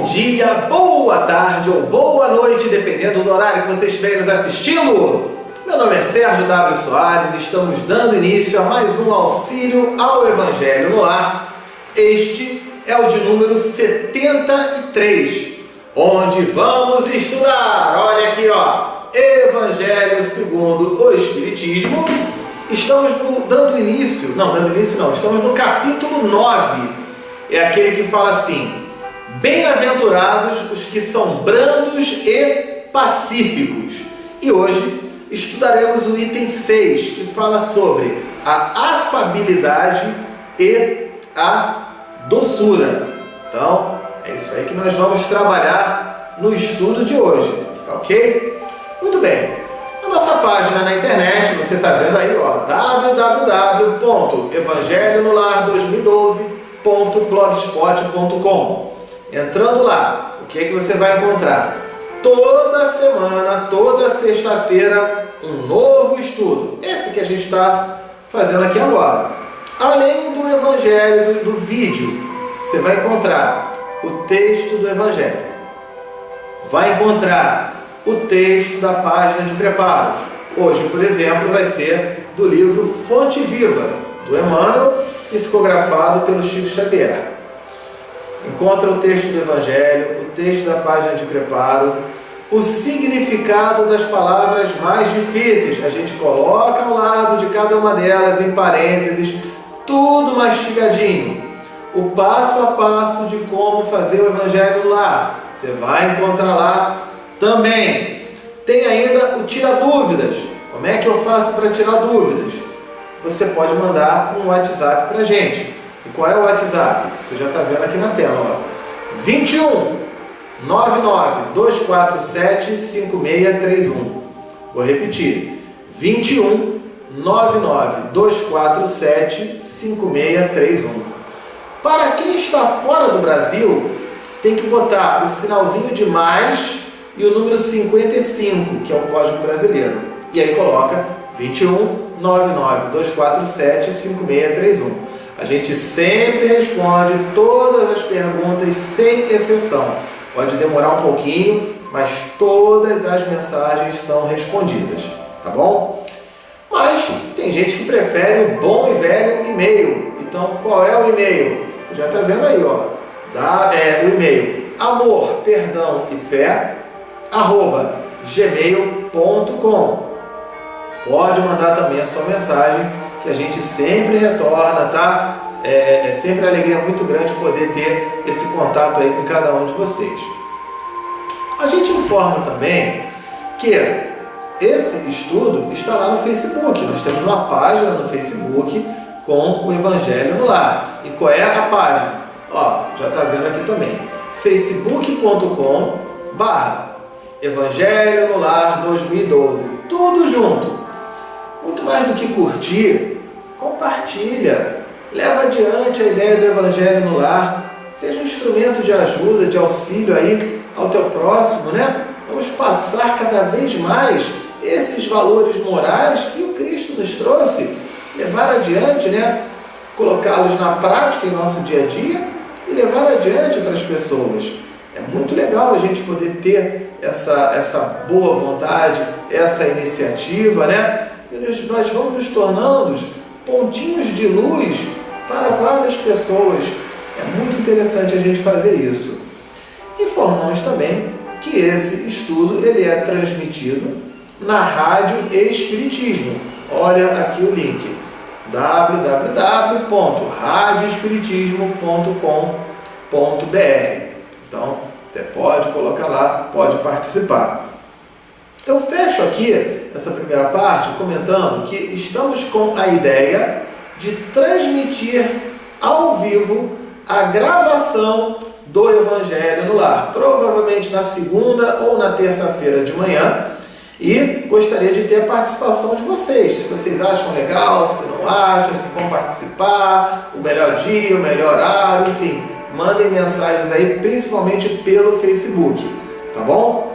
Bom dia, boa tarde ou boa noite, dependendo do horário que você estiver nos assistindo. Meu nome é Sérgio W. Soares e estamos dando início a mais um auxílio ao Evangelho no Lar. Este é o de número 73, onde vamos estudar, olha aqui ó, Evangelho segundo o Espiritismo. Estamos estamos no capítulo 9, é aquele que fala assim: bem-aventurados os que são brandos e pacíficos. E hoje estudaremos o item 6, que fala sobre a afabilidade e a doçura. Então, é isso aí que nós vamos trabalhar no estudo de hoje, tá ok? Muito bem. A nossa página na internet, você está vendo aí, ó, www.evangelhonolar2012.blogspot.com. Entrando lá, o que é que você vai encontrar? Toda semana, toda sexta-feira, um novo estudo. Esse que a gente está fazendo aqui agora. Além do Evangelho, do vídeo, você vai encontrar o texto do Evangelho. Vai encontrar o texto da página de preparo. Hoje, por exemplo, vai ser do livro Fonte Viva, do Emmanuel, psicografado pelo Chico Xavier. Encontra o texto do Evangelho, o texto da página de preparo, o significado das palavras mais difíceis. A gente coloca ao lado de cada uma delas, em parênteses, tudo mastigadinho. O passo a passo de como fazer o Evangelho no lar. Você vai encontrar lá também. Tem ainda o Tira Dúvidas. Como é que eu faço para tirar dúvidas? Você pode mandar um WhatsApp para a gente. E qual é o WhatsApp? Você já está vendo aqui na tela, ó. 21 99 247 5631. Vou repetir. 21 99 247 5631. Para quem está fora do Brasil, tem que botar o sinalzinho de mais e o número 55, que é o código brasileiro. E aí coloca 21 99 247 5631. A gente sempre responde todas as perguntas sem exceção. Pode demorar um pouquinho, mas todas as mensagens são respondidas, tá bom? Mas tem gente que prefere o bom e velho e-mail. Então, qual é o e-mail? Você já está vendo aí, ó. O e-mail amor, perdão e fé @gmail.com. Pode mandar também a sua mensagem, que a gente sempre retorna, tá? É sempre uma alegria muito grande poder ter esse contato aí com cada um de vocês. A gente informa também que esse estudo está lá no Facebook. Nós temos uma página no Facebook com o Evangelho no Lar. E qual é a página? Ó, já está vendo aqui também. facebook.com/Evangelho no Lar 2012. Tudo junto. Muito mais do que curtir, compartilha. Leva adiante a ideia do Evangelho no Lar. Seja um instrumento de ajuda, de auxílio aí ao teu próximo, né? Vamos passar cada vez mais esses valores morais que o Cristo nos trouxe. Levar adiante, né? Colocá-los na prática em nosso dia a dia e levar adiante para as pessoas. É muito legal a gente poder ter essa boa vontade, essa iniciativa, né? E nós vamos nos tornando pontinhos de luz para várias pessoas. É muito interessante a gente fazer isso. Informamos também que esse estudo ele é transmitido na Rádio Espiritismo. Olha aqui o link: www.radioespiritismo.com.br. Então, você pode colocar lá, pode participar. Eu fecho aqui essa primeira parte comentando que estamos com a ideia de transmitir ao vivo a gravação do Evangelho no Lar, provavelmente na segunda ou na terça-feira de manhã, e gostaria de ter a participação de vocês, se vocês acham legal, se não acham, se vão participar, o melhor dia, o melhor horário, enfim, mandem mensagens aí, principalmente pelo Facebook, tá bom?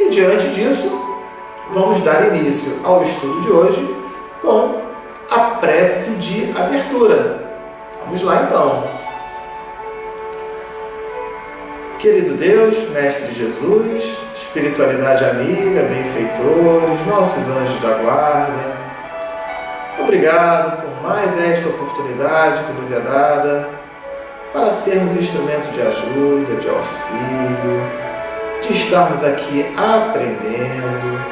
E diante disso, vamos dar início ao estudo de hoje com a prece de abertura. Vamos lá então. Querido Deus, Mestre Jesus, espiritualidade amiga, benfeitores, nossos anjos da guarda, obrigado por mais esta oportunidade que nos é dada para sermos instrumento de ajuda, de auxílio, de estarmos aqui aprendendo.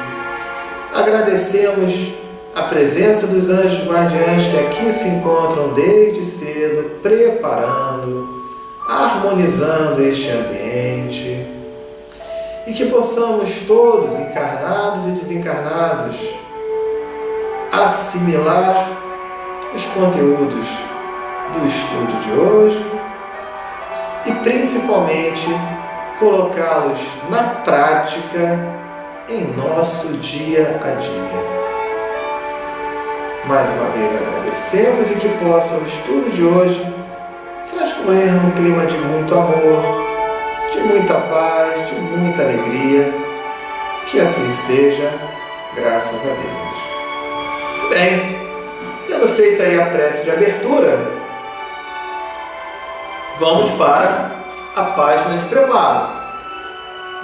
Agradecemos a presença dos anjos guardiães que aqui se encontram desde cedo, preparando, harmonizando este ambiente, e que possamos todos, encarnados e desencarnados, assimilar os conteúdos do estudo de hoje e principalmente colocá-los na prática em nosso dia a dia. Mais uma vez agradecemos e que possa o estudo de hoje transcorrer num clima de muito amor, de muita paz, de muita alegria. Que assim seja, graças a Deus. Muito bem, tendo feito aí a prece de abertura, vamos para a página de preparo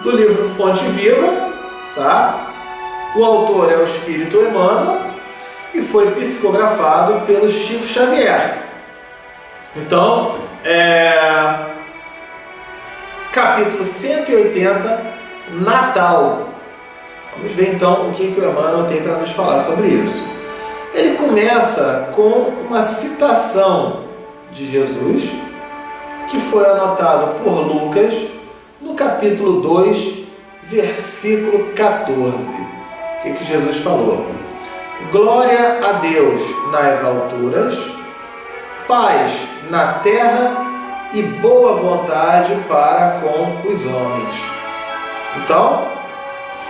do livro Fonte Viva, tá? O autor é o Espírito Emmanuel e foi psicografado pelo Chico Xavier. Então, capítulo 180, Natal. Vamos ver então o que o Emmanuel tem para nos falar sobre isso. Ele começa com uma citação de Jesus, que foi anotado por Lucas, no capítulo 2, versículo 14. O que Jesus falou? Glória a Deus nas alturas, paz na terra e boa vontade para com os homens. Então,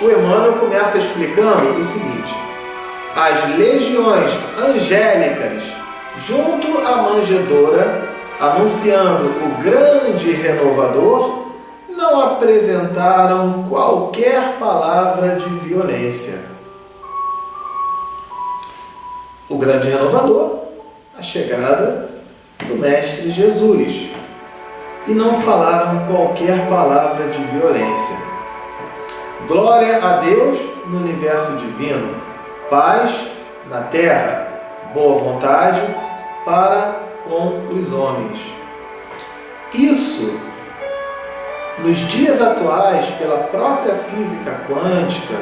o Emmanuel começa explicando o seguinte: as legiões angélicas junto à manjedoura, anunciando o grande renovador, não apresentaram qualquer palavra de violência. O grande renovador, a chegada do Mestre Jesus, e não falaram qualquer palavra de violência. Glória a Deus no universo divino, paz na terra, boa vontade para com os homens. Isso, nos dias atuais, pela própria física quântica,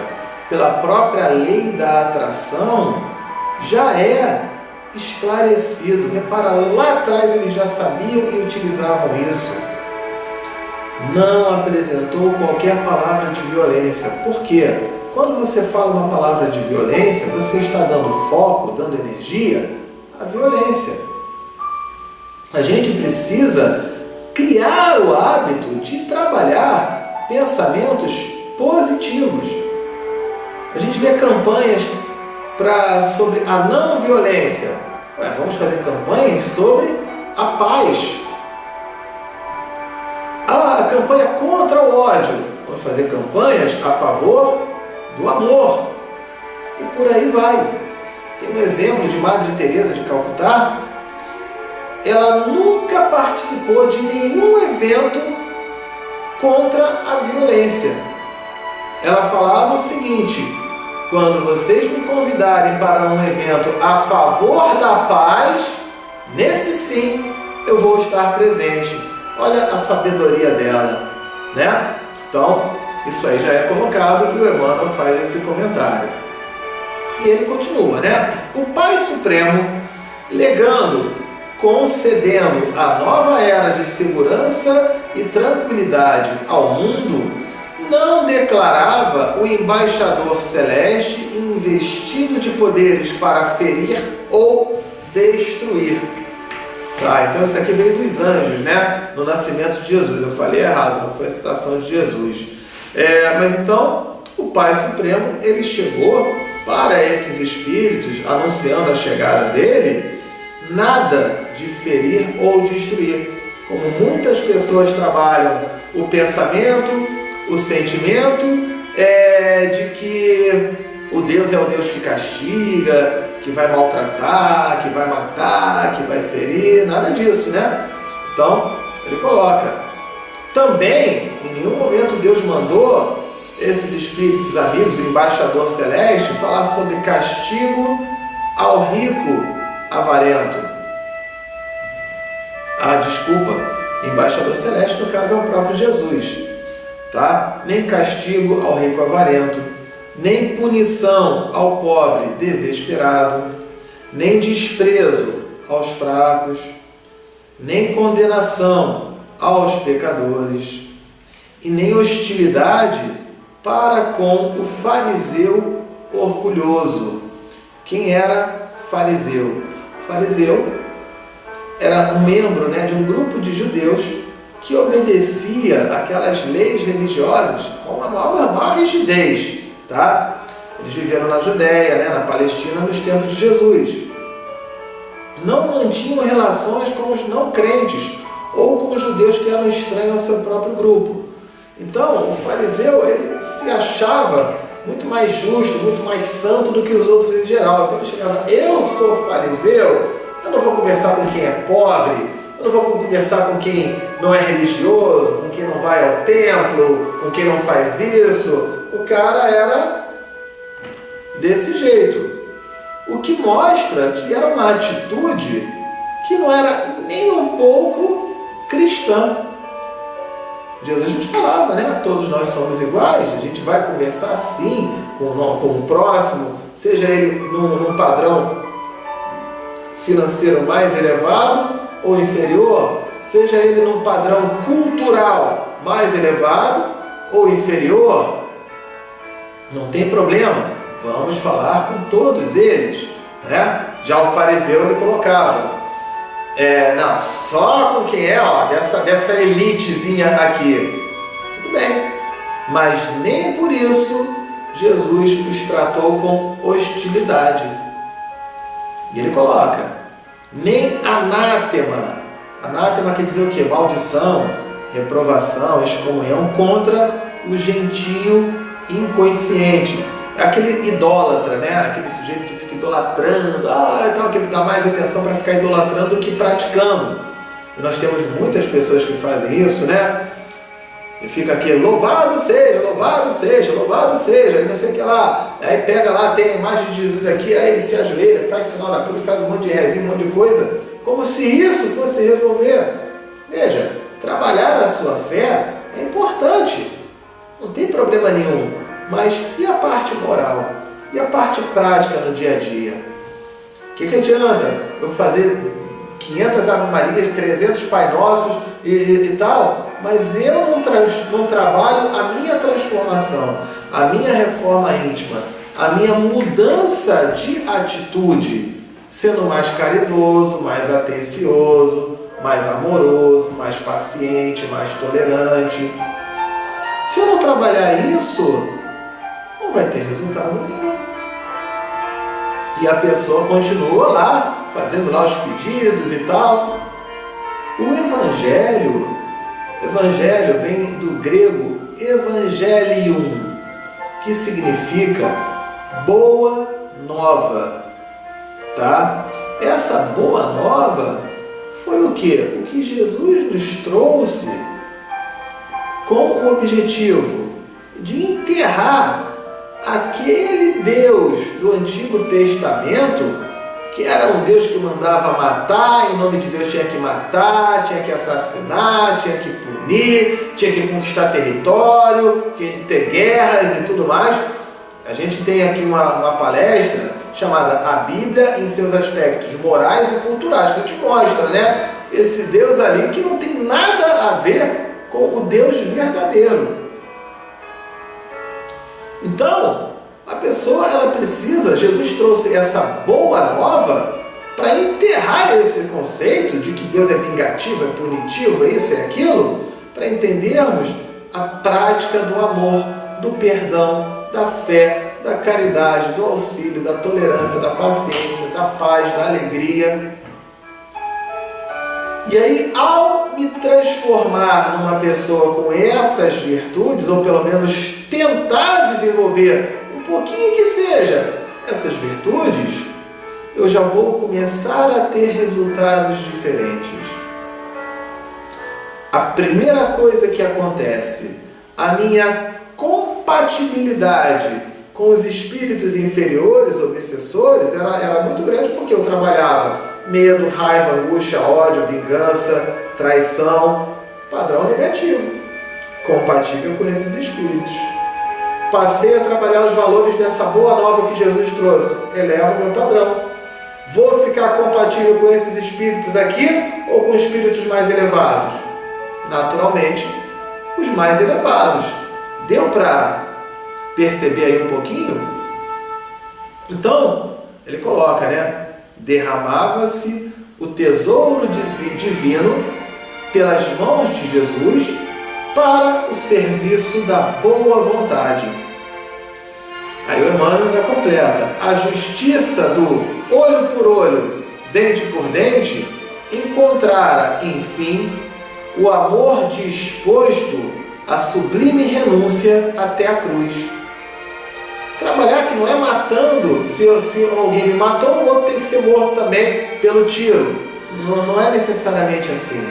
pela própria lei da atração, já é esclarecido. Repara, lá atrás eles já sabiam e utilizavam isso. Não apresentou qualquer palavra de violência. Por quê? Quando você fala uma palavra de violência, você está dando foco, dando energia à violência. A gente precisa criar o hábito de trabalhar pensamentos positivos. A gente vê campanhas sobre a não violência. Vamos fazer campanhas sobre a paz. A campanha contra o ódio. Vamos fazer campanhas a favor do amor. E por aí vai. Tem um exemplo de Madre Teresa de Calcutá. Ela nunca participou de nenhum evento contra a violência. Ela falava o seguinte: quando vocês me convidarem para um evento a favor da paz, nesse sim eu vou estar presente. Olha a sabedoria dela, né? Então, isso aí já é colocado e o Emmanuel faz esse comentário. E ele continua, né? O Pai Supremo, concedendo a nova era de segurança e tranquilidade ao mundo, não declarava o embaixador celeste investido de poderes para ferir ou destruir. Tá, então isso aqui veio dos anjos, né? No nascimento de Jesus. Eu falei errado, não foi a citação de Jesus. Mas então, o Pai Supremo, ele chegou para esses espíritos, anunciando a chegada dele, nada de ferir ou destruir. Como muitas pessoas trabalham o pensamento, o sentimento de que o Deus é o Deus que castiga, que vai maltratar, que vai matar, que vai ferir, nada disso, né? Então, ele coloca: Também, em nenhum momento Deus mandou esses espíritos amigos, o embaixador celeste, falar sobre castigo ao rico avarento. Embaixador celeste, no caso, é o próprio Jesus, tá? Nem castigo ao rico avarento, nem punição ao pobre desesperado, nem desprezo aos fracos, nem condenação aos pecadores, e nem hostilidade para com o fariseu orgulhoso. Quem era fariseu? Fariseu era um membro, de um grupo de judeus que obedecia aquelas leis religiosas com a maior rigidez, tá? Eles viveram na Judéia, na Palestina, nos tempos de Jesus. Não mantinham relações com os não crentes ou com os judeus que eram estranhos ao seu próprio grupo. Então, o fariseu, ele se achava muito mais justo, muito mais santo do que os outros em geral. Então ele chegava: eu sou fariseu, eu não vou conversar com quem é pobre, eu não vou conversar com quem não é religioso, com quem não vai ao templo, com quem não faz isso. O cara era desse jeito. O que mostra que era uma atitude que não era nem um pouco cristã. Jesus nos falava, todos nós somos iguais, a gente vai conversar assim com o próximo, seja ele num padrão financeiro mais elevado ou inferior, seja ele num padrão cultural mais elevado ou inferior, não tem problema, vamos falar com todos eles, Já o fariseu ele colocava, não, só com quem é, dessa elitezinha aqui. Tudo bem, mas nem por isso Jesus os tratou com hostilidade. E ele coloca, nem anátema. Anátema quer dizer o quê? Maldição, reprovação, excomunhão contra o gentio inconsciente. É aquele idólatra, aquele sujeito que fica idolatrando, então que ele dá mais atenção para ficar idolatrando do que praticando. E nós temos muitas pessoas que fazem isso, E fica aqui, louvado seja, louvado seja, louvado seja, e não sei o que lá. Aí pega lá, tem a imagem de Jesus aqui, aí ele se ajoelha, faz sinal da cruz, faz um monte de rezinho, um monte de coisa, como se isso fosse resolver. Veja, trabalhar a sua fé é importante, não tem problema nenhum. Mas e a parte moral? E a parte prática no dia a dia? O que adianta eu fazer 500 Ave Marias, 300 Pai Nossos e tal, mas eu não trabalho a minha transformação, a minha reforma íntima, a minha mudança de atitude, sendo mais caridoso, mais atencioso, mais amoroso, mais paciente, mais tolerante. Se eu não trabalhar isso, não vai ter resultado nenhum. E a pessoa continua lá, fazendo lá os pedidos e tal. O evangelho vem do grego evangelium, que significa boa nova, tá? Essa boa nova foi o quê? O que Jesus nos trouxe com o objetivo de enterrar aquele Deus do Antigo Testamento, que era um Deus que mandava matar, em nome de Deus tinha que matar, tinha que assassinar, tinha que punir, tinha que conquistar território, tinha que ter guerras e tudo mais. A gente tem aqui uma palestra chamada A Bíblia em seus aspectos morais e culturais, que a gente mostra, esse Deus ali que não tem nada a ver com o Deus verdadeiro. Então, a pessoa, ela precisa, Jesus trouxe essa boa nova para enterrar esse conceito de que Deus é vingativo, é punitivo, é isso, é aquilo, para entendermos a prática do amor, do perdão, da fé, da caridade, do auxílio, da tolerância, da paciência, da paz, da alegria. E aí, ao me transformar numa pessoa com essas virtudes, ou pelo menos tentar desenvolver um pouquinho que seja essas virtudes, eu já vou começar a ter resultados diferentes. a primeira coisa que acontece, a minha compatibilidade com os espíritos inferiores, obsessores, era muito grande, porque eu trabalhava medo, raiva, angústia, ódio, vingança, traição, padrão negativo, compatível com esses espíritos. Passei a trabalhar os valores dessa boa nova que Jesus trouxe, eleva o meu padrão. Vou ficar compatível com esses espíritos aqui ou com espíritos mais elevados? Naturalmente, os mais elevados. Deu para perceber aí um pouquinho? Então, ele coloca, né? Derramava-se o tesouro divino pelas mãos de Jesus para o serviço da boa vontade. Aí o Emmanuel ainda completa: a justiça do olho por olho, dente por dente, encontrara, enfim, o amor disposto à sublime renúncia até a cruz. Trabalhar que não é matando, se alguém me matou, o outro tem que ser morto também pelo tiro. Não é necessariamente assim,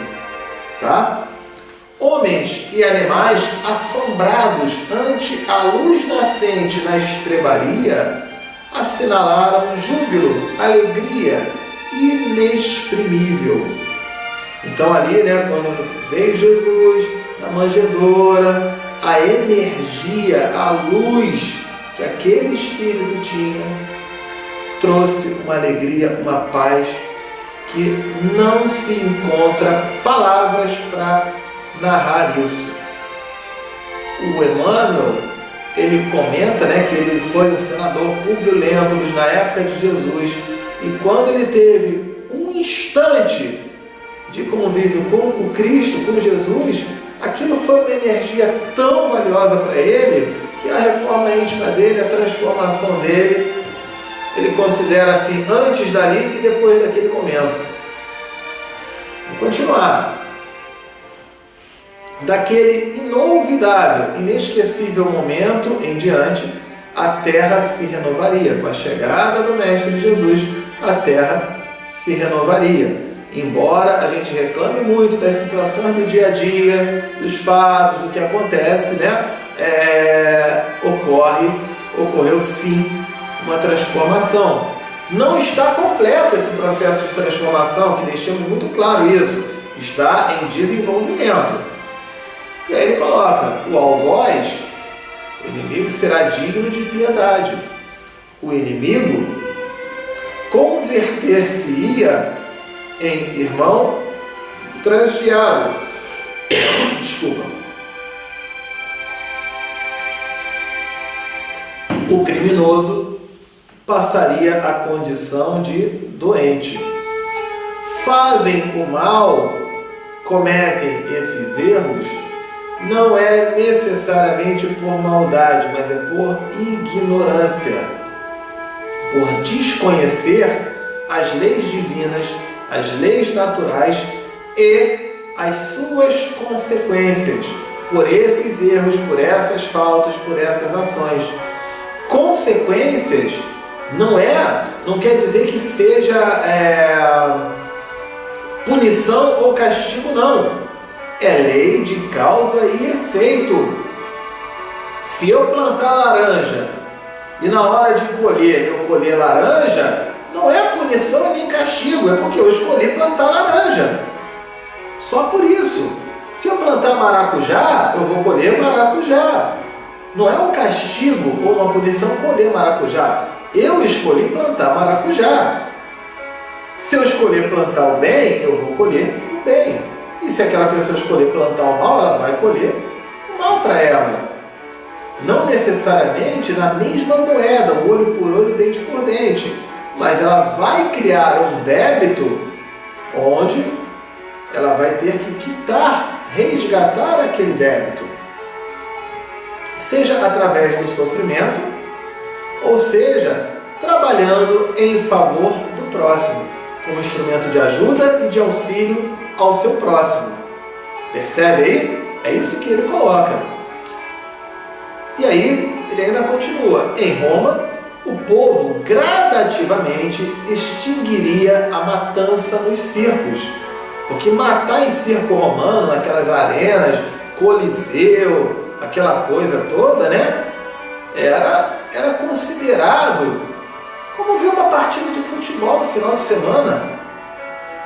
tá? Homens e animais assombrados ante a luz nascente na estrebaria assinalaram júbilo, alegria inexprimível. Então ali, né, quando veio Jesus na manjedoura, a energia, a luz que aquele espírito tinha, trouxe uma alegria, uma paz que não se encontra palavras para narrar isso. O Emmanuel, ele comenta, né, que ele foi o senador Públio Lentulus na época de Jesus, e quando ele teve um instante de convívio com o Cristo, com Jesus, aquilo foi uma energia tão valiosa para ele, que a reforma íntima dele, a transformação dele, ele considera assim, antes dali e depois daquele momento. Vou continuar. Daquele inolvidável, inesquecível momento em diante, a terra se renovaria. Com a chegada do Mestre Jesus, a terra se renovaria. Embora a gente reclame muito das situações do dia a dia, dos fatos, do que acontece, né? Ocorreu sim uma transformação. Não está completo esse processo de transformação, que deixamos muito claro isso. Está em desenvolvimento. E aí ele coloca: o algoz, o inimigo, será digno de piedade. O inimigo converter-se-ia em irmão transviado. Desculpa. O criminoso passaria a condição de doente. Fazem o mal, cometem esses erros, não é necessariamente por maldade, mas é por ignorância, por desconhecer as leis divinas, as leis naturais e as suas consequências, por esses erros, por essas faltas, por essas ações. Consequências não quer dizer que seja punição ou castigo, não. É lei de causa e efeito. Se eu plantar laranja e na hora de colher eu colher laranja, não é punição e nem castigo, é porque eu escolhi plantar laranja. Só por isso. Se eu plantar maracujá, eu vou colher maracujá. Não é um castigo ou uma punição colher maracujá. Eu escolhi plantar maracujá. Se eu escolher plantar o bem, eu vou colher o bem. E se aquela pessoa escolher plantar o mal, ela vai colher o mal para ela. Não necessariamente na mesma moeda, olho por olho, dente por dente. Mas ela vai criar um débito onde ela vai ter que quitar, resgatar aquele débito. Seja através do sofrimento, ou seja, trabalhando em favor do próximo, como instrumento de ajuda e de auxílio ao seu próximo. Percebe aí? É isso que ele coloca. E aí, ele ainda continua. Em Roma, o povo gradativamente extinguiria a matança nos circos, Porque matar em circo romano, naquelas arenas, Coliseu, aquela coisa toda, né? Era considerado como ver uma partida de futebol no final de semana.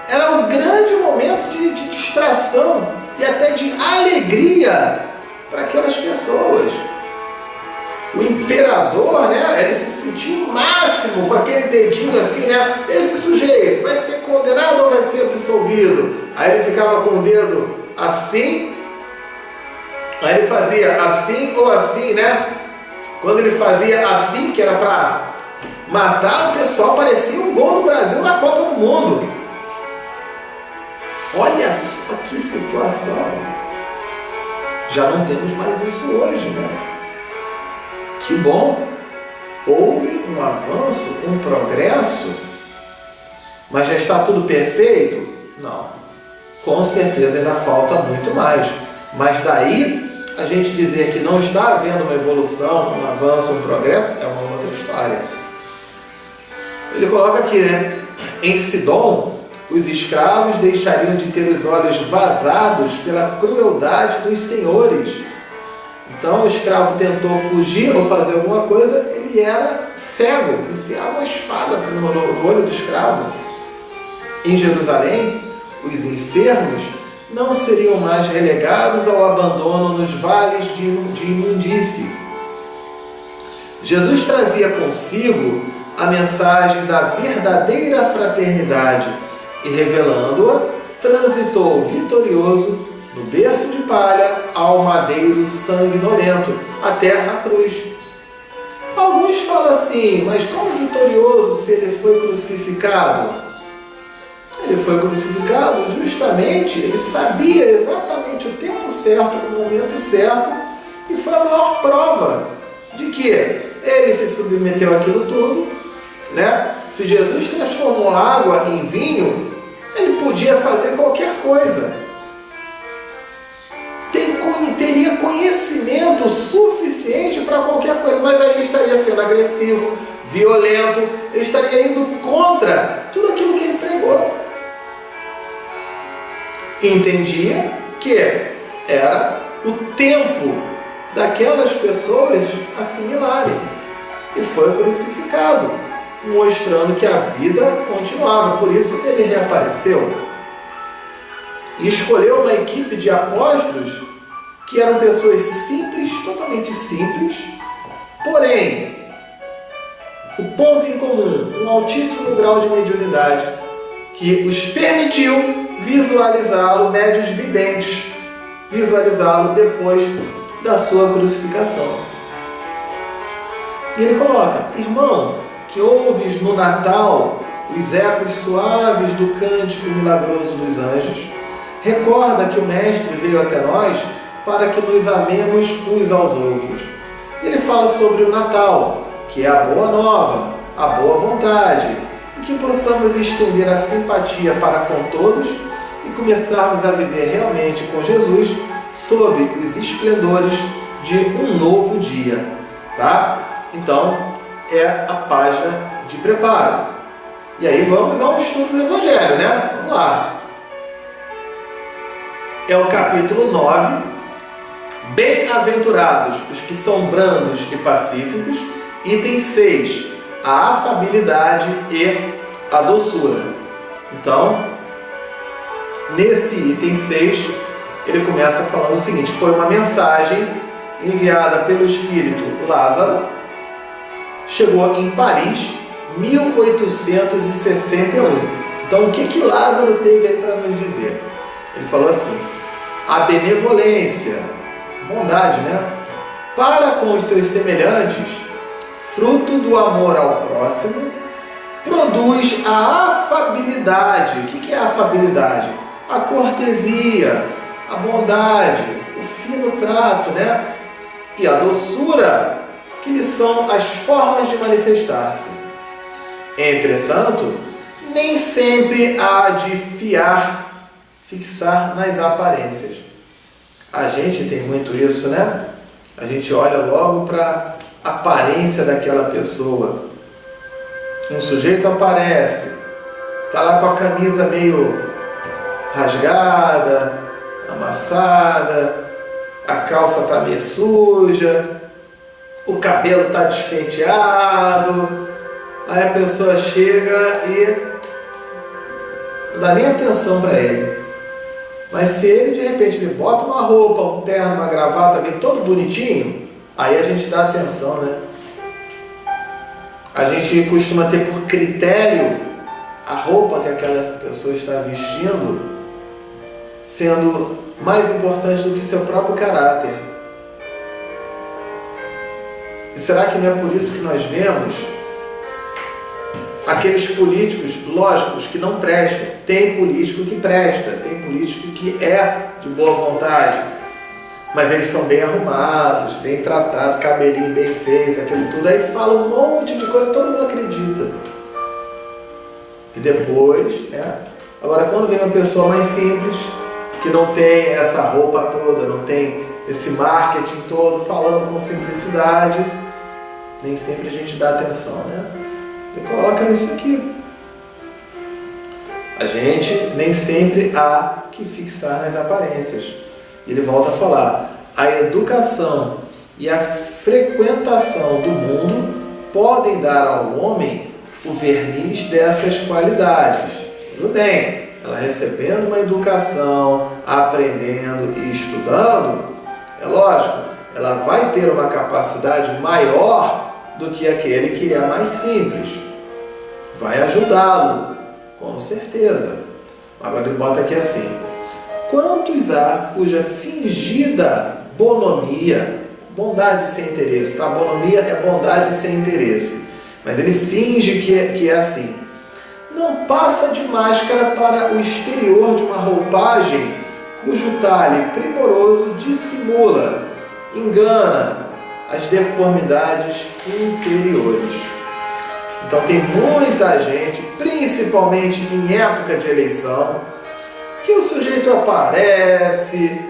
Era um grande momento de distração e até de alegria para aquelas pessoas. O imperador, né, ele se sentia o máximo com aquele dedinho assim, né? Esse sujeito vai ser condenado ou vai ser absolvido? Aí ele ficava com o dedo assim, aí ele fazia assim ou assim, né? Quando ele fazia assim, que era para matar o pessoal, parecia um gol do Brasil na Copa do Mundo. Olha só que situação. Já não temos mais isso hoje, né? Que bom. Houve um avanço, um progresso, mas já está tudo perfeito? Não. Com certeza ainda falta muito mais. Mas daí a gente dizer que não está havendo uma evolução, um avanço, um progresso, é uma outra história. Ele coloca aqui, né? Em Sidom, os escravos deixariam de ter os olhos vazados pela crueldade dos senhores. Então o escravo tentou fugir ou fazer alguma coisa, ele era cego, enfiava uma espada no olho do escravo. Em Jerusalém, os enfermos não seriam mais relegados ao abandono nos vales de imundície. Jesus trazia consigo a mensagem da verdadeira fraternidade e, revelando-a, transitou vitorioso do berço de palha ao madeiro sanguinolento, até a cruz. Alguns falam assim, mas como vitorioso se ele foi crucificado? Ele foi crucificado justamente, ele sabia exatamente o tempo certo, o momento certo, e foi a maior prova de que ele se submeteu àquilo tudo, né? Se Jesus transformou água em vinho, ele podia fazer qualquer coisa. Teria conhecimento suficiente para qualquer coisa, mas aí ele estaria sendo agressivo, violento, ele estaria indo contra tudo aquilo que ele pregou. Entendia que era o tempo daquelas pessoas assimilarem e foi crucificado, mostrando que a vida continuava. Por isso ele reapareceu e escolheu uma equipe de apóstolos que eram pessoas simples, totalmente simples, porém, o ponto em comum, um altíssimo grau de mediunidade, que os permitiu visualizá-lo, médios videntes, visualizá-lo depois da sua crucificação. E ele coloca, irmão, que ouves no Natal os ecos suaves do cântico milagroso dos anjos, recorda que o Mestre veio até nós para que nos amemos uns aos outros. Ele fala sobre o Natal, que é a boa nova, a boa vontade, e que possamos estender a simpatia para com todos e começarmos a viver realmente com Jesus sob os esplendores de um novo dia. Tá? Então, é a página de preparo. E aí vamos ao estudo do Evangelho, né? Vamos lá. É o capítulo 9. Bem-aventurados os que são brandos e pacíficos. Item 6. A afabilidade e a doçura. Então, nesse item 6, ele começa falando o seguinte: foi uma mensagem enviada pelo espírito Lázaro, chegou em Paris, 1861. Então, o que Lázaro teve aí para nos dizer? Ele falou assim: a benevolência, bondade, né? Para com os seus semelhantes, fruto do amor ao próximo, produz a afabilidade. O que é a afabilidade? A cortesia, a bondade, o fino trato, né? E a doçura, que lhe são as formas de manifestar-se. Entretanto, nem sempre há de fixar nas aparências. A gente tem muito isso, né? A gente olha logo para a aparência daquela pessoa. Um sujeito aparece, está lá com a camisa meio rasgada, amassada, a calça está meio suja, o cabelo está despenteado, aí a pessoa chega e não dá nem atenção para ele. Mas se ele de repente ele bota uma roupa, um terno, uma gravata, vem todo bonitinho, aí a gente dá atenção, né? A gente costuma ter por critério a roupa que aquela pessoa está vestindo sendo mais importante do que seu próprio caráter. E será que não é por isso que nós vemos aqueles políticos, lógico, os que não prestam? Tem político que presta, tem político que é de boa vontade, mas eles são bem arrumados, bem tratados, cabelinho bem feito, aquilo tudo, aí fala um monte de coisa, todo mundo acredita. E depois, né? Agora, quando vem uma pessoa mais simples, que não tem essa roupa toda, não tem esse marketing todo, falando com simplicidade, nem sempre a gente dá atenção, né? E coloca isso aqui. A gente nem sempre há que fixar nas aparências. Ele volta a falar: a educação e a frequentação do mundo podem dar ao homem o verniz dessas qualidades. Tudo bem, ela recebendo uma educação, aprendendo e estudando, é lógico, ela vai ter uma capacidade maior do que aquele que é mais simples. Vai ajudá-lo, com certeza. Agora ele bota aqui assim: quantos há cuja fingida bonomia, bondade sem interesse, tá? Bonomia é bondade sem interesse, mas ele finge que é assim. Não passa de máscara para o exterior de uma roupagem cujo talhe primoroso dissimula, engana as deformidades interiores. Então tem muita gente, principalmente em época de eleição, que o sujeito aparece,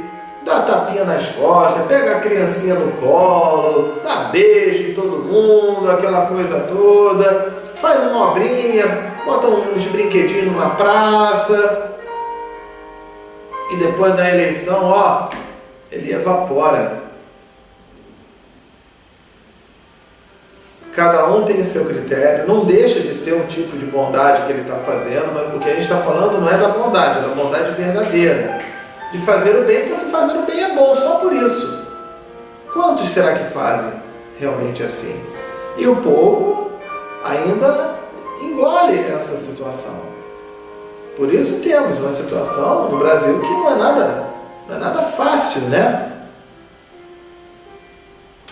dá tapinha nas costas, pega a criancinha no colo, dá beijo em todo mundo, aquela coisa toda, faz uma obrinha, bota uns brinquedinhos numa praça, e depois da eleição, ó, ele evapora. Cada um tem o seu critério, não deixa de ser um tipo de bondade que ele está fazendo, mas o que a gente está falando não é da bondade, é da bondade verdadeira. De fazer o bem, porque fazer o bem é bom, só por isso. Quantos será que fazem realmente assim? E o povo ainda engole essa situação. Por isso temos uma situação no Brasil que não é nada fácil, né?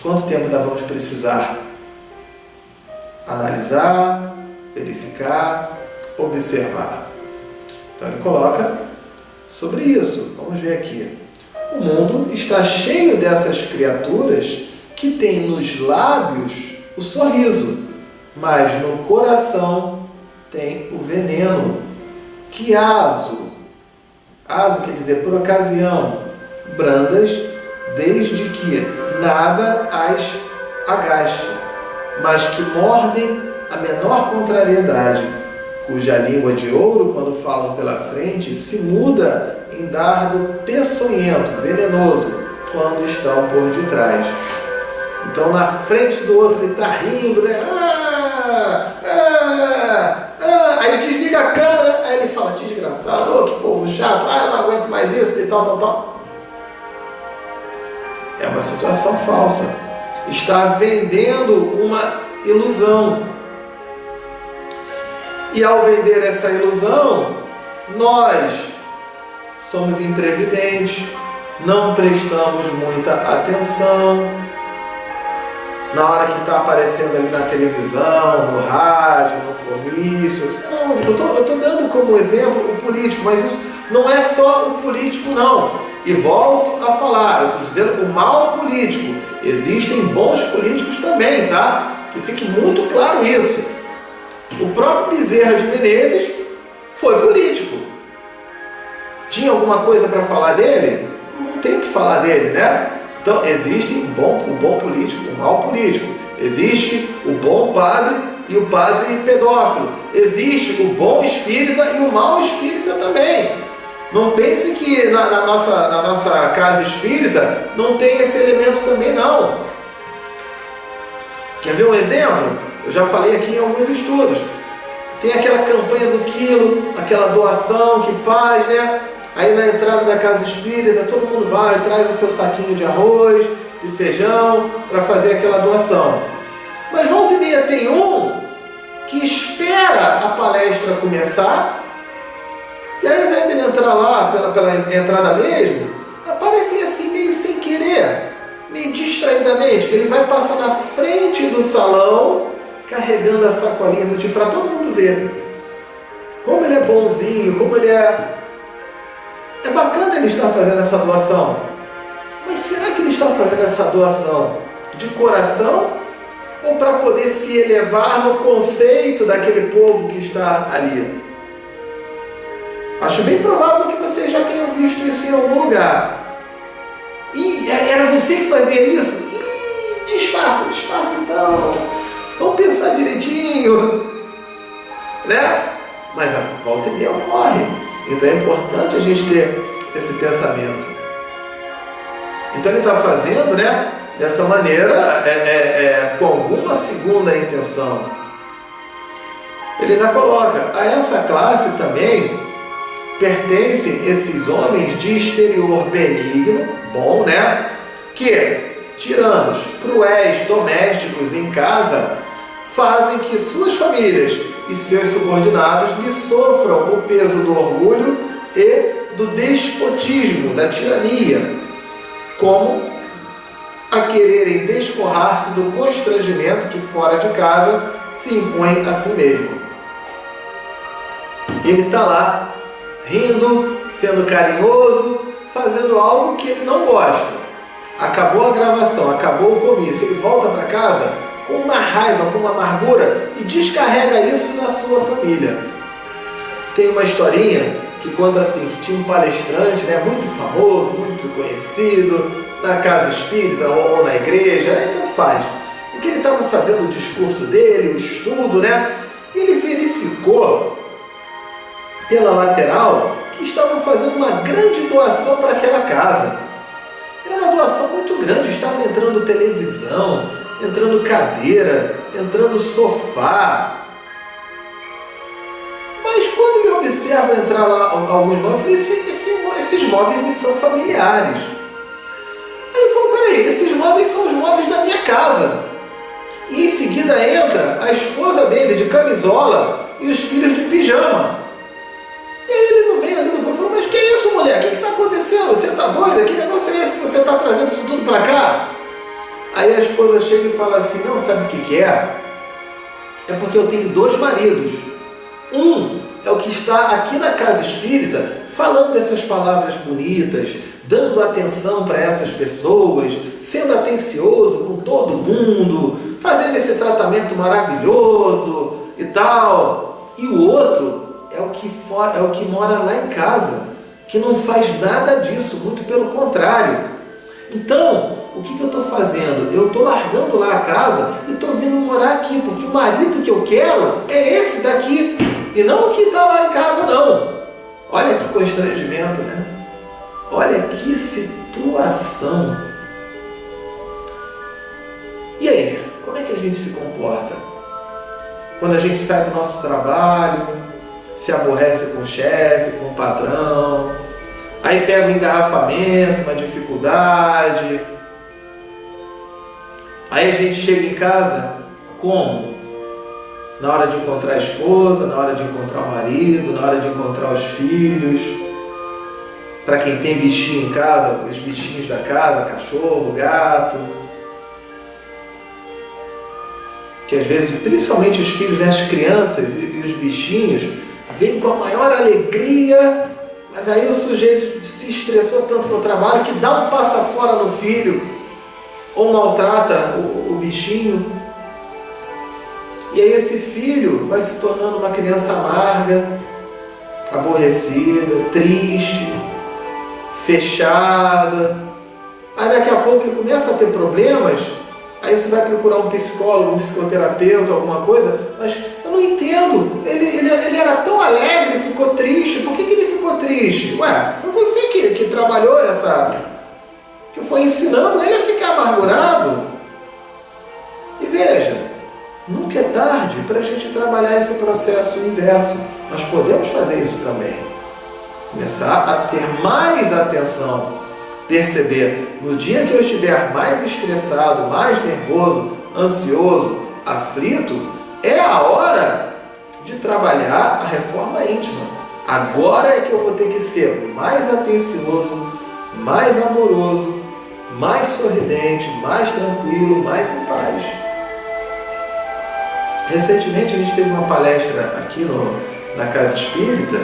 Quanto tempo ainda vamos precisar analisar, verificar, observar? Então ele coloca sobre isso. Vamos ver aqui. O mundo está cheio dessas criaturas que têm nos lábios o sorriso, mas no coração tem o veneno. Que aso quer dizer por ocasião, brandas, desde que nada as agaste, mas que mordem a menor contrariedade, cuja língua de ouro, quando falam pela frente, se muda em dardo peçonhento, venenoso, quando estão por detrás. Então, na frente do outro, ele está rindo, né? Aí desliga a câmera, aí ele fala: desgraçado, oh, que povo chato, eu não aguento mais isso, e tal. É uma situação falsa. Está vendendo uma ilusão. E ao vender essa ilusão, nós somos imprevidentes, não prestamos muita atenção. Na hora que está aparecendo ali na televisão, no rádio, no comício, eu estou dando como exemplo o político, mas isso não é só o político, não. E volto a falar, eu estou dizendo o mal político. Existem bons políticos também, tá? Que fique muito claro isso. O próprio Bezerra de Menezes foi político. Tinha alguma coisa para falar dele? Não tem o que falar dele, né? Então, existe o bom político, o mau político. Existe o bom padre e o padre pedófilo. Existe o bom espírita e o mau espírita também. Não pense que na nossa casa espírita não tem esse elemento também, não. Quer ver um exemplo? Eu já falei aqui em alguns estudos. Tem aquela campanha do quilo, aquela doação que faz, né? Aí na entrada da casa espírita, todo mundo vai, traz o seu saquinho de arroz, de feijão, para fazer aquela doação. Mas volta e meia tem um que espera a palestra começar, e aí ao invés dele entrar lá pela entrada mesmo, aparece assim meio sem querer, meio distraidamente, ele vai passar na frente do salão, carregando a sacolinha do tipo para todo mundo ver. Como ele é bonzinho, como ele é bacana ele estar fazendo essa doação. Mas será que ele está fazendo essa doação de coração ou para poder se elevar no conceito daquele povo que está ali? Acho bem provável que vocês já tenham visto isso em algum lugar. E era você que fazia isso? Disfarça então. Vamos pensar direitinho, né? Mas a volta e meia ocorre. Então é importante a gente ter esse pensamento. Então ele está fazendo, né, dessa maneira, com alguma segunda intenção. Ele ainda coloca, a essa classe também pertencem esses homens de exterior benigno, bom, né, que, tiranos, cruéis, domésticos em casa, fazem que suas famílias e seus subordinados lhe sofram o peso do orgulho e do despotismo, da tirania, como a quererem desforrar-se do constrangimento que fora de casa se impõe a si mesmo. Ele está lá, rindo, sendo carinhoso, fazendo algo que ele não gosta. Acabou a gravação, acabou o comício, ele volta para casa com uma raiva, com uma amargura e descarrega isso na sua família. Tem uma historinha que conta assim, que tinha um palestrante, né, muito famoso, muito conhecido, na casa espírita ou na igreja, tanto faz. E que ele estava fazendo o discurso dele, o estudo, né, e ele verificou pela lateral que estavam fazendo uma grande doação para aquela casa. Era uma doação muito grande, estava entrando televisão, entrando cadeira, entrando sofá. Mas quando ele observa entrar lá alguns móveis, esses móveis me são familiares. Aí ele falou, peraí, esses móveis são os móveis da minha casa. E em seguida entra a esposa dele de camisola e os filhos de pijama. E aí ele no meio ali do povo falou, mas que isso, mulher? O que está acontecendo? Você está doida? Que negócio é esse que você está trazendo isso tudo para cá? Aí a esposa chega e fala assim, não, sabe o que é? É porque eu tenho dois maridos. Um é o que está aqui na casa espírita, falando essas palavras bonitas, dando atenção para essas pessoas, sendo atencioso com todo mundo, fazendo esse tratamento maravilhoso e tal. E o outro é o que mora lá em casa, que não faz nada disso, muito pelo contrário. Então, o que eu estou fazendo? Eu estou largando lá a casa e estou vindo morar aqui, porque o marido que eu quero é esse daqui, e não o que está lá em casa, não. Olha que constrangimento, né? Olha que situação. E aí, como é que a gente se comporta? Quando a gente sai do nosso trabalho, se aborrece com o chefe, com o patrão, aí pega um engarrafamento, uma dificuldade. Aí a gente chega em casa como? Na hora de encontrar a esposa, na hora de encontrar o marido, na hora de encontrar os filhos. Para quem tem bichinho em casa, os bichinhos da casa, cachorro, gato. Que às vezes, principalmente os filhos, né, as crianças e os bichinhos, vêm com a maior alegria, mas aí o sujeito se estressou tanto no trabalho que dá um passa fora no filho, ou maltrata o bichinho. E aí esse filho vai se tornando uma criança amarga, aborrecida, triste, fechada. Aí daqui a pouco ele começa a ter problemas, aí você vai procurar um psicólogo, um psicoterapeuta, alguma coisa, mas eu não entendo, ele era tão alegre, ficou triste, por que ele ficou ficou triste? Ué, foi você que trabalhou que foi ensinando ele a ficar amargurado. E veja, nunca é tarde para a gente trabalhar esse processo inverso. Nós podemos fazer isso também. Começar a ter mais atenção. Perceber, no dia que eu estiver mais estressado, mais nervoso, ansioso, aflito, é a hora de trabalhar a reforma íntima. Agora é que eu vou ter que ser mais atencioso, mais amoroso, mais sorridente, mais tranquilo, mais em paz. Recentemente a gente teve uma palestra aqui na Casa Espírita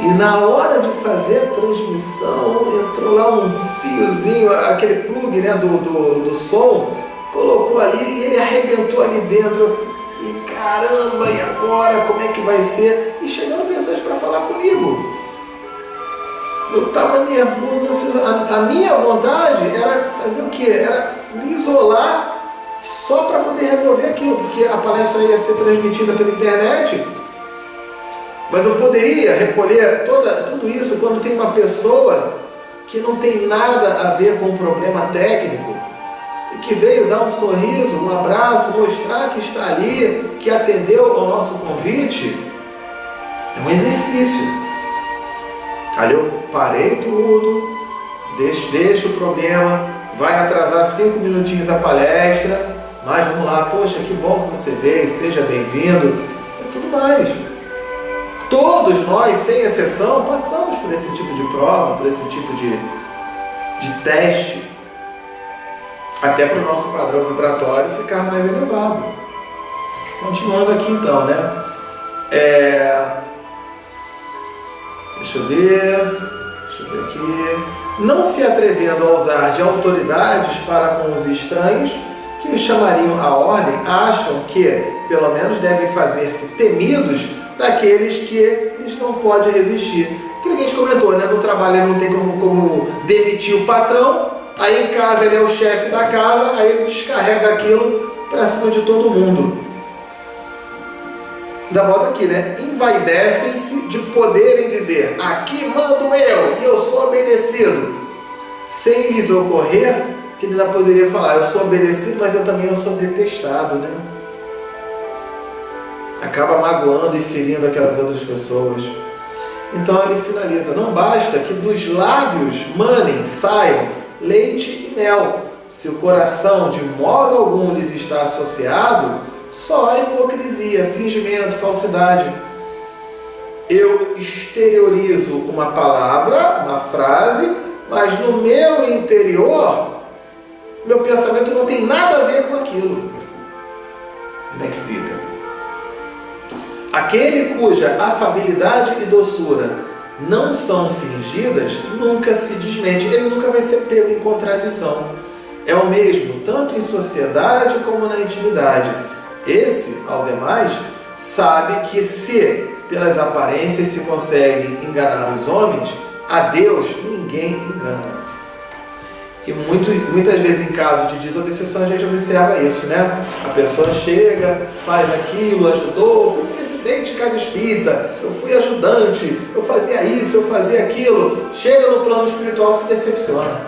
e na hora de fazer a transmissão entrou lá um fiozinho, aquele plug, né, do som, colocou ali e ele arrebentou ali dentro. Eu fiquei, caramba, e agora? Como é que vai ser? E chegando pessoas para falar comigo. Eu estava nervoso, a minha vontade era fazer o quê? Era me isolar só para poder resolver aquilo, porque a palestra ia ser transmitida pela internet, mas eu poderia recolher tudo isso quando tem uma pessoa que não tem nada a ver com o problema técnico e que veio dar um sorriso, um abraço, mostrar que está ali, que atendeu ao nosso convite. É um exercício. Ali eu parei tudo, deixa o problema, vai atrasar 5 minutinhos a palestra, mas vamos lá, poxa, que bom que você veio, seja bem-vindo, e tudo mais. Todos nós, sem exceção, passamos por esse tipo de prova, por esse tipo de teste, até para o nosso padrão vibratório ficar mais elevado. Continuando aqui então, né? Deixa eu ver aqui. Não se atrevendo a usar de autoridades para com os estranhos, que os chamariam à ordem, acham que, pelo menos, devem fazer-se temidos daqueles que eles não podem resistir. Aquilo que a gente comentou, né? No trabalho ele não tem como demitir o patrão, aí em casa ele é o chefe da casa, aí ele descarrega aquilo para cima de todo mundo. Ainda bota aqui, né? Envaidecem-se de poderem dizer, aqui mando eu, e eu sou obedecido. Sem lhes ocorrer, que ele ainda poderia falar, eu sou obedecido, mas eu também sou detestado, né? Acaba magoando e ferindo aquelas outras pessoas. Então ele finaliza, não basta que dos lábios saiam leite e mel. Se o coração de modo algum lhes está associado, só a hipocrisia, fingimento, falsidade. Eu exteriorizo uma palavra, uma frase, mas no meu interior, meu pensamento não tem nada a ver com aquilo. Como é que fica? Aquele cuja afabilidade e doçura não são fingidas, nunca se desmente. Ele nunca vai ser pego em contradição. É o mesmo, tanto em sociedade como na intimidade. Esse, ao demais, sabe que se pelas aparências se consegue enganar os homens, a Deus ninguém engana. E muitas vezes em caso de desobsessão a gente observa isso, né? A pessoa chega, faz aquilo, ajudou, fui presidente de casa espírita, eu fui ajudante, eu fazia isso, eu fazia aquilo. Chega no plano espiritual, se decepciona.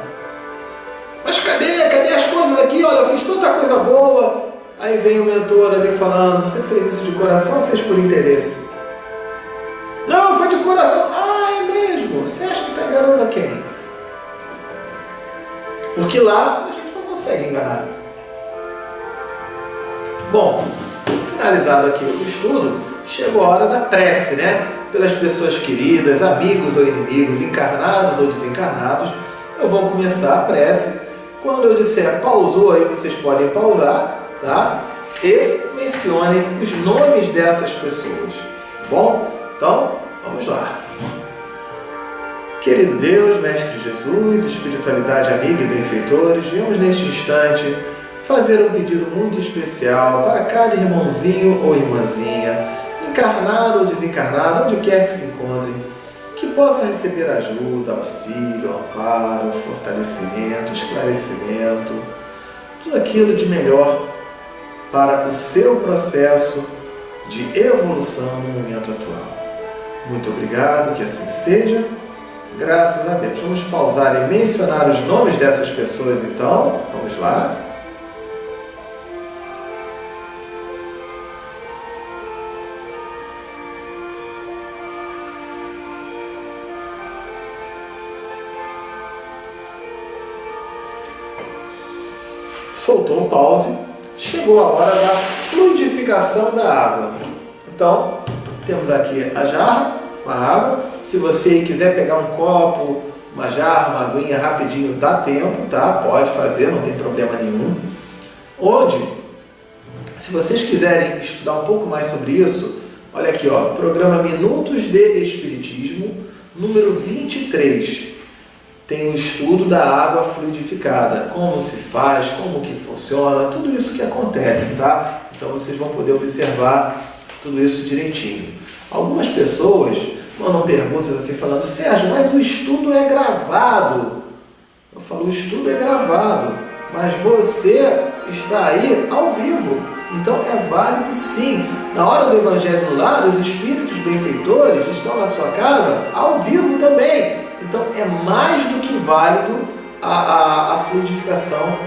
Mas cadê as coisas aqui? Olha, eu fiz tanta coisa boa. Aí vem o mentor ali falando, você fez isso de coração ou fez por interesse? Não, foi de coração. Ah, é mesmo? Você acha que está enganando a quem? Porque lá a gente não consegue enganar. Bom, finalizado aqui o estudo, chegou a hora da prece, né? Pelas pessoas queridas, amigos ou inimigos, encarnados ou desencarnados, eu vou começar a prece. Quando eu disser pausou, aí vocês podem pausar, tá? E mencionem os nomes dessas pessoas. Bom, então vamos lá. Querido Deus, Mestre Jesus, espiritualidade amiga e benfeitores, viemos neste instante fazer um pedido muito especial para cada irmãozinho ou irmãzinha, encarnado ou desencarnado, onde quer que se encontrem, que possa receber ajuda, auxílio, amparo, fortalecimento, esclarecimento, tudo aquilo de melhor para o seu processo de evolução no momento atual. Muito obrigado, que assim seja. Graças a Deus. Vamos pausar e mencionar os nomes dessas pessoas então. Vamos lá. Soltou o pause. Chegou a hora da fluidificação da água. Então, temos aqui a jarra com a água. Se você quiser pegar um copo, uma jarra, uma aguinha rapidinho, dá tempo, tá? Pode fazer, não tem problema nenhum. Onde, se vocês quiserem estudar um pouco mais sobre isso, olha aqui, ó, programa Minutos de Espiritismo, número 23. Tem o estudo da água fluidificada, como se faz, como que funciona, tudo isso que acontece, tá? Então vocês vão poder observar tudo isso direitinho. Algumas pessoas mandam perguntas assim falando: Sérgio, mas o estudo é gravado. Eu falo: o estudo é gravado, mas você está aí ao vivo, então é válido sim. Na hora do Evangelho no Lar, os espíritos benfeitores estão na sua casa ao vivo também. Então é mais do que válido a fluidificação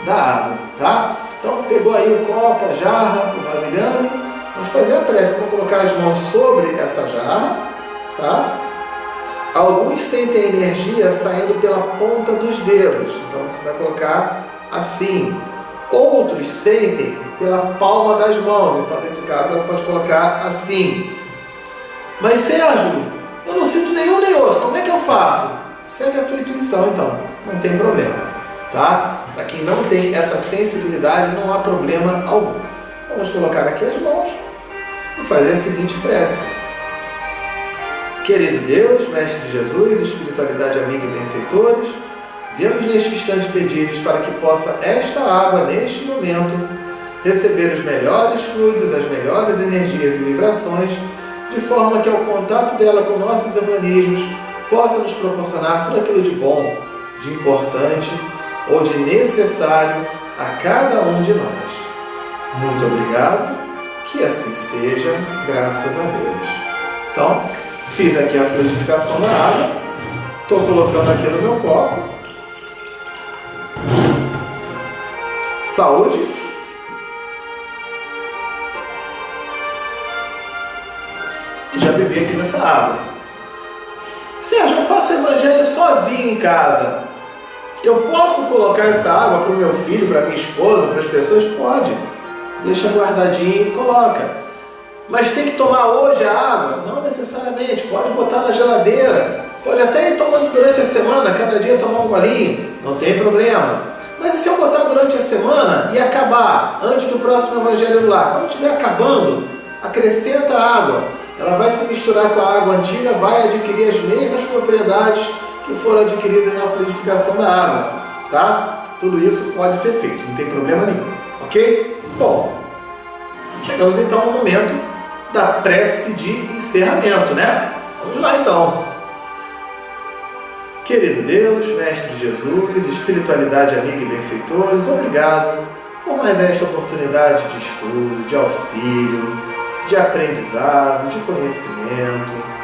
da água, tá? Então pegou aí o copo, a jarra, o vasilhame, vamos fazer a prece. Vamos colocar as mãos sobre essa jarra, tá? Alguns sentem a energia saindo pela ponta dos dedos, então você vai colocar assim. Outros sentem pela palma das mãos, então nesse caso ela pode colocar assim. Mas Sérgio, eu não sinto nenhum nem outro, como é que eu faço? Segue a tua intuição então, não tem problema, tá? Para quem não tem essa sensibilidade, não há problema algum. Vamos colocar aqui as mãos e fazer a seguinte prece. Querido Deus, Mestre Jesus, espiritualidade amiga e benfeitores, viemos neste instante pedir-lhes para que possa esta água, neste momento, receber os melhores fluidos, as melhores energias e vibrações, de forma que ao contato dela com nossos organismos possa nos proporcionar tudo aquilo de bom, de importante ou de necessário a cada um de nós. Muito obrigado, que assim seja, graças a Deus. Então, fiz aqui a fluidificação da água, estou colocando aqui no meu copo. Saúde. E já bebi aqui nessa água. Sérgio, eu faço o evangelho sozinho em casa. Eu posso colocar essa água para o meu filho, para minha esposa, para as pessoas? Pode. Deixa guardadinho e coloca. Mas tem que tomar hoje a água? Não necessariamente. Pode botar na geladeira. Pode até ir tomando durante a semana, cada dia tomar um golinho. Não tem problema. Mas e se eu botar durante a semana e acabar antes do próximo Evangelho no Lar? Quando estiver acabando, acrescenta água. Ela vai se misturar com a água antiga, vai adquirir as mesmas propriedades que foram adquiridas na fluidificação da água, tá? Tudo isso pode ser feito, não tem problema nenhum, ok? Bom, chegamos então ao momento da prece de encerramento, né? Vamos lá então. Querido Deus, Mestre Jesus, espiritualidade amiga e benfeitores, obrigado por mais esta oportunidade de estudo, de auxílio, de aprendizado, de conhecimento,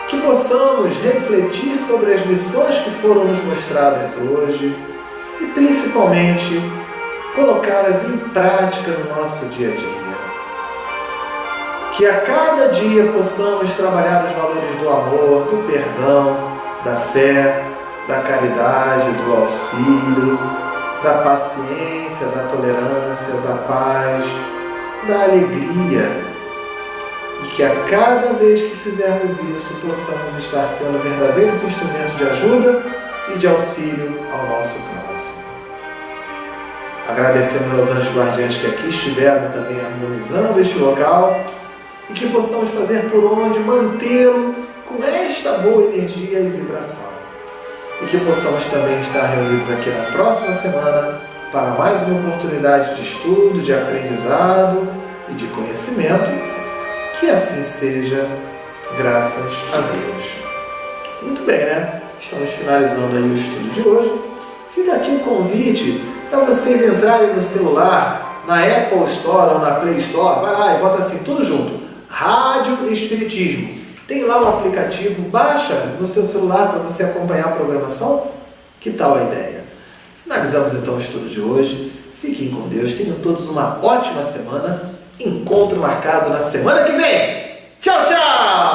que possamos refletir sobre as lições que foram nos mostradas hoje e, principalmente, colocá-las em prática no nosso dia a dia. Que a cada dia possamos trabalhar os valores do amor, do perdão, da fé, da caridade, do auxílio, da paciência, da tolerância, da paz, da alegria. E que a cada vez que fizermos isso, possamos estar sendo verdadeiros instrumentos de ajuda e de auxílio ao nosso próximo. Agradecemos aos anjos guardiães que aqui estiveram também harmonizando este local e que possamos fazer por onde mantê-lo com esta boa energia e vibração. E que possamos também estar reunidos aqui na próxima semana para mais uma oportunidade de estudo, de aprendizado e de conhecimento. Que assim seja, graças a Deus. Muito bem, né? Estamos finalizando aí o estudo de hoje. Fica aqui um convite para vocês entrarem no celular, na Apple Store ou na Play Store. Vai lá e bota assim, tudo junto. Rádio Espiritismo. Tem lá um aplicativo, baixa no seu celular para você acompanhar a programação. Que tal a ideia? Finalizamos então o estudo de hoje. Fiquem com Deus, tenham todos uma ótima semana. Encontro marcado na semana que vem. Tchau, tchau!